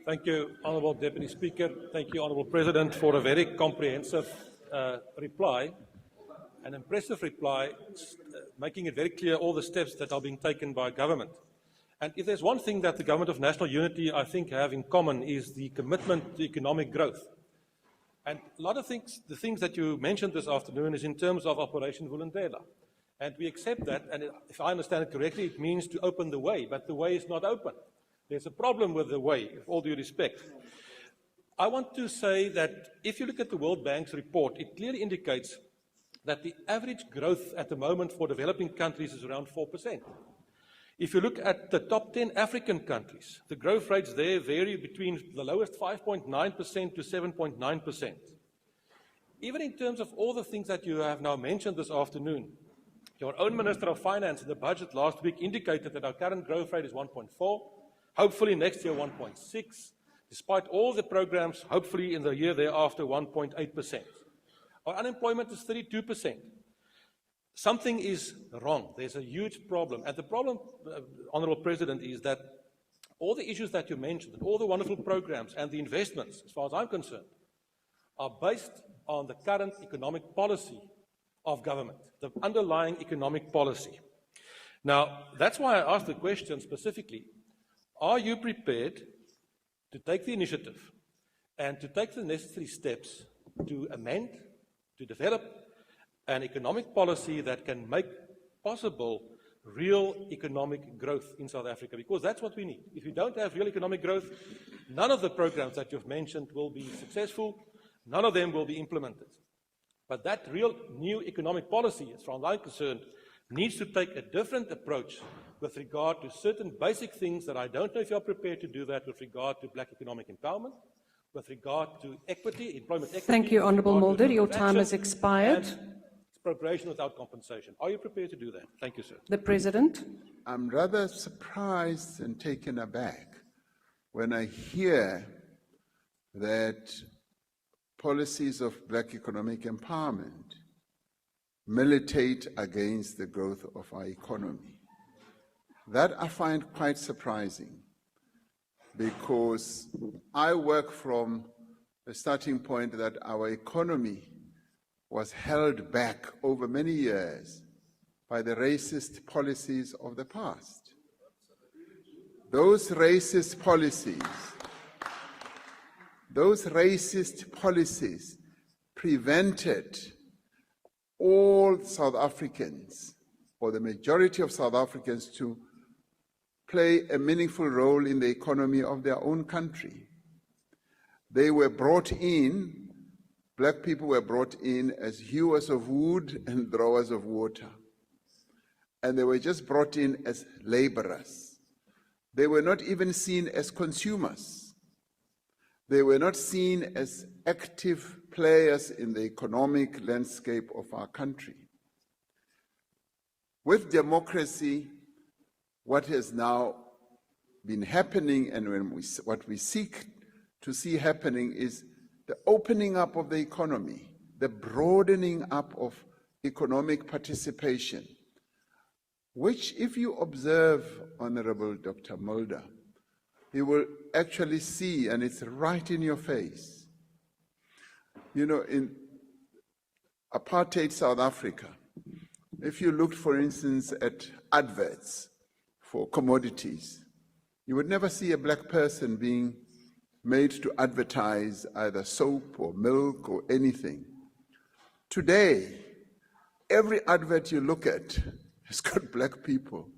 Thank you, Honourable Deputy Speaker. Thank you, Honourable President, for a very comprehensive reply, an impressive reply, making it very clear all the steps that are being taken by government. And if there's one thing that the Government of National Unity, I think, have in common is the commitment to economic growth. And a lot of things, the things that you mentioned this afternoon is in terms of Operation Vulindlela. And we accept that, and if I understand it correctly, it means to open the way, but the way is not open. There's a problem with the way, with all due respect. I want to say that if you look at the World Bank's report, it clearly indicates that the average growth at the moment for developing countries is around 4%. If you look at the top 10 African countries, the growth rates there vary between the lowest 5.9% to 7.9%. Even in terms of all the things that you have now mentioned this afternoon, your own Minister of Finance in the budget last week indicated that our current growth rate is 1.4, hopefully next year 1.6, despite all the programs, hopefully in the year thereafter 1.8%. Our unemployment is 32%. Something is wrong. There's a huge problem. And the problem, Honourable President, is that all the issues that you mentioned, and all the wonderful programs and the investments, as far as I'm concerned, are based on the current economic policy of government, the underlying economic policy. Now, that's why I asked the question specifically, are you prepared to take the initiative and to take the necessary steps to amend, to develop an economic policy that can make possible real economic growth in South Africa? Because that's what we need. If we don't have real economic growth, none of the programs that you've mentioned will be successful, none of them will be implemented. But that real new economic policy, as far as I'm concerned, needs to take a different approach with regard to certain basic things that I don't know if you're prepared to do that with regard to black economic empowerment, with regard to equity, employment equity. Thank you, Honourable Mulder. Your time has expired. Expropriation without compensation. Are you prepared to do that? Thank you, sir. The President. I'm rather surprised and taken aback when I hear that policies of black economic empowerment militate against the growth of our economy. That I find quite surprising, because I work from a starting point that our economy was held back over many years by the racist policies of the past. Those racist policies prevented all South Africans, or the majority of South Africans, to play a meaningful role in the economy of their own country. They were brought in, black people were brought in as hewers of wood and drawers of water. And they were just brought in as laborers. They were not even seen as consumers. They were not seen as active players in the economic landscape of our country. With democracy, what has now been happening, and what we seek to see happening, is the opening up of the economy, the broadening up of economic participation, which, if you observe, Honorable Dr. Mulder, you will actually see, and it's right in your face. You know, in apartheid South Africa, if you looked, for instance, at adverts for commodities, you would never see a black person being made to advertise either soap or milk or anything. Today, every advert you look at has got black people,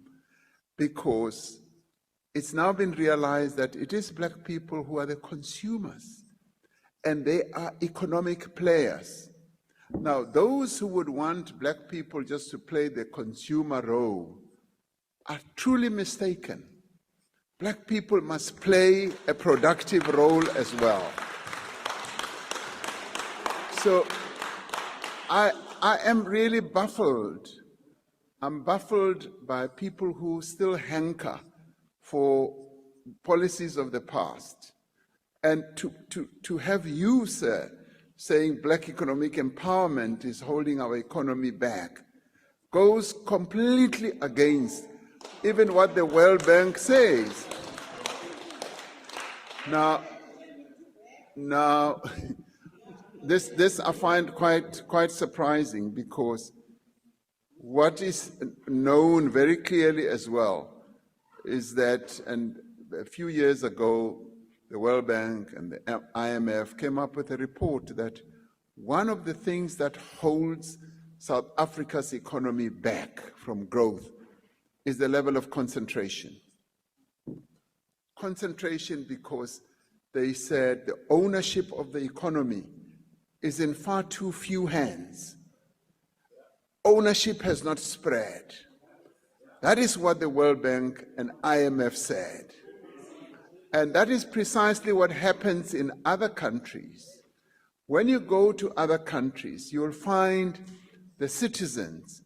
because it's now been realized that it is black people who are the consumers, and they are economic players. Now, those who would want black people just to play the consumer role are truly mistaken. Black people must play a productive role as well. So I am really baffled. I'm baffled by people who still hanker for policies of the past. And to have you, sir, saying black economic empowerment is holding our economy back goes completely against even what the World Bank says. Now, this I find quite surprising, because what is known very clearly as well is that, and a few years ago, the World Bank and the IMF came up with a report that one of the things that holds South Africa's economy back from growth is the level of concentration. Concentration, because they said the ownership of the economy is in far too few hands. Ownership has not spread. That is what the World Bank and IMF said. And that is precisely what happens in other countries. When you go to other countries, you'll find the citizens.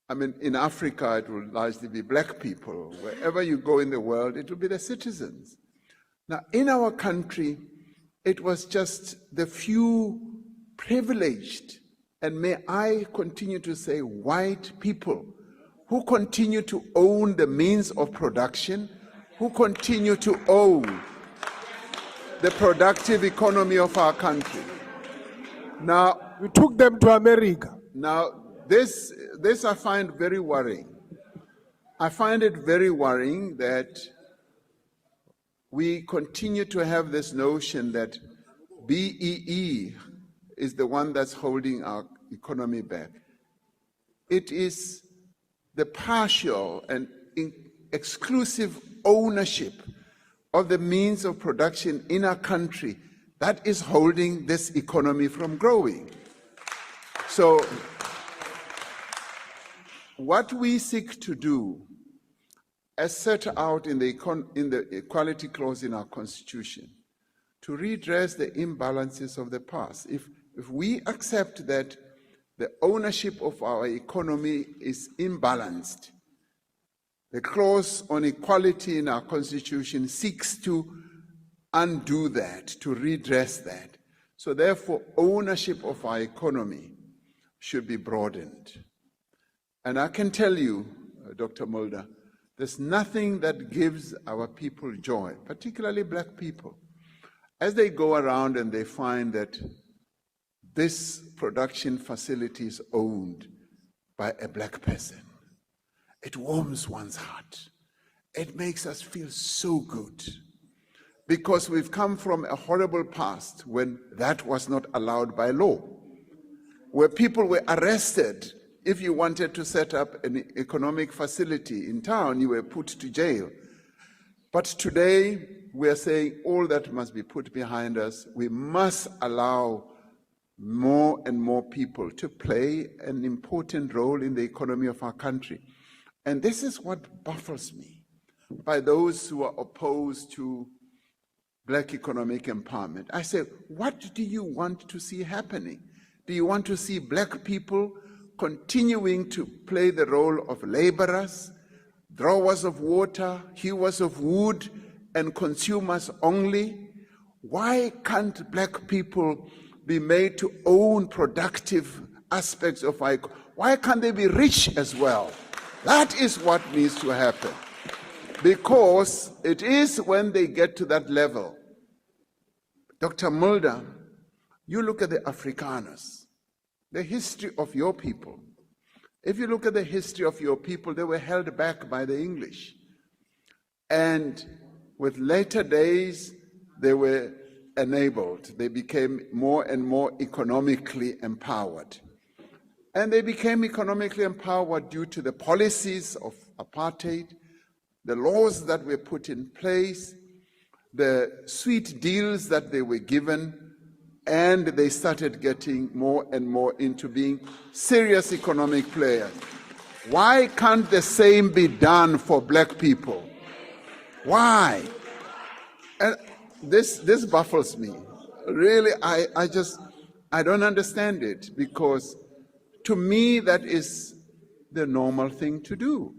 I mean, in Africa, it will largely be black people. Wherever you go in the world, it will be the citizens. Now, in our country, it was just the few privileged, and may I continue to say white people, who continue to own the means of production, who continue to own the productive economy of our country. Now, We took them to America. Now, this I find very worrying. I find it very worrying that we continue to have this notion that BEE is the one that's holding our economy back. It is the partial and exclusive ownership of the means of production in our country that is holding this economy from growing. So, what we seek to do, as set out in the Equality Clause in our Constitution, to redress the imbalances of the past. If we accept that the ownership of our economy is imbalanced, the clause on equality in our Constitution seeks to undo that, to redress that. So therefore, ownership of our economy should be broadened. And I can tell you, Dr. Mulder, there's nothing that gives our people joy, particularly black people, as they go around and they find that this production facility is owned by a black person. It warms one's heart. It makes us feel so good, because we've come from a horrible past when that was not allowed by law, where people were arrested. If you wanted to set up an economic facility in town, you were put to jail. But today, we are saying all that must be put behind us. We must allow more and more people to play an important role in the economy of our country. And this is what baffles me by those who are opposed to black economic empowerment. I say, what do you want to see happening? Do you want to see black people continuing to play the role of laborers, drawers of water, hewers of wood, and consumers only? Why can't black people be made to own productive aspects of our economy? Why can't they be rich as well? That is what needs to happen. Because it is when they get to that level. Dr. Mulder, you look at the Afrikaners, the history of your people. If you look at the history of your people, they were held back by the English. And with later days, they were enabled. They became more and more economically empowered. And they became economically empowered due to the policies of apartheid, the laws that were put in place, the sweet deals that they were given, and they started getting more and more into being serious economic players. Why can't the same be done for black people? Why? And this baffles me. Really, I don't understand it, because to me that is the normal thing to do.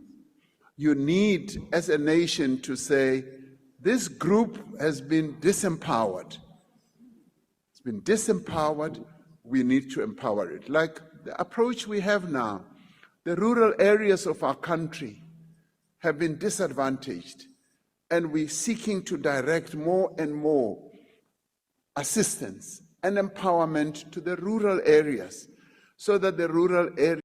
You need, as a nation, to say, this group has been disempowered. It's been disempowered, we need to empower it. Like the approach we have now, the rural areas of our country have been disadvantaged. and we're seeking to direct more and more assistance and empowerment to the rural areas, so that the rural areas